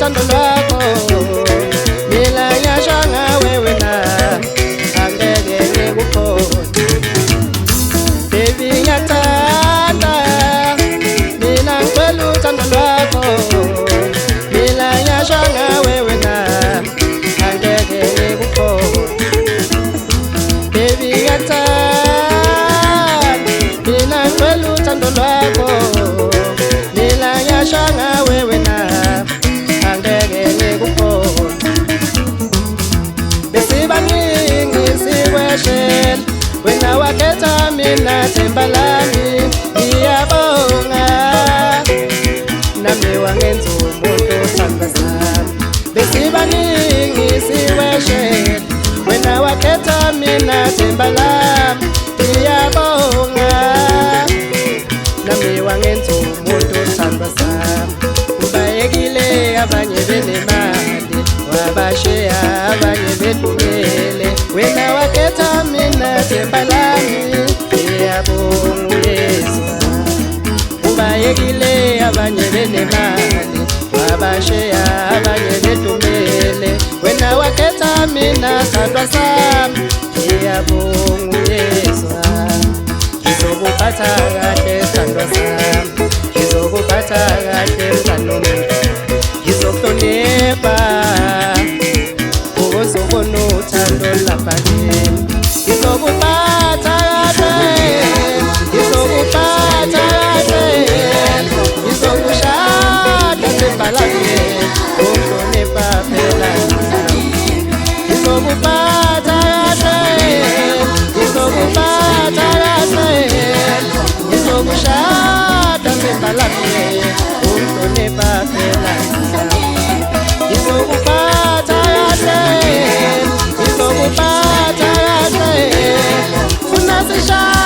uthando lwakho mina ngiyasho ngawe wena angeke ngikukhohlwe baby ngiyathanda mina ngicela uthando lwakho mina ngiyasho ngawe wena angeke ngikukhohlwe baby ngiyathanda mina ngicela uthando lwakho mina ngiyasho ngawe wena angeke ngikukhohlwe besibaningi sikweshela wena wakhetha mina themba lami ngiyabonga nami wangenza umuntu othandwa sami besibaningi sikweshela wena wakhetha mina themba lami ngiyabonga nami wangenza umuntu othandwa sami ubayekile abanye benemali wabashiya abanye bedumele wena wakhetha mina themba lami ngiyabonga uYesu ubayekile abanye benemali wabashiya abanye bedumele wena wakhetha mina thandwa sami ngiyabonga uYesu ngizokuphatha kahle thandwa sami ngizokuphatha kahle mntwana ngizokuhlonipha uzobona uthando lapha kimi ngizokuphatha kahle ngizokuphatha kahle ngizokushada themba lami uhlonipha phela ngizokuphatha kahle ngizokuphatha kahle ngizokushada themba lami uhlonipha phela ngizokuphatha kahle ngizokuphatha kahle funa sishaya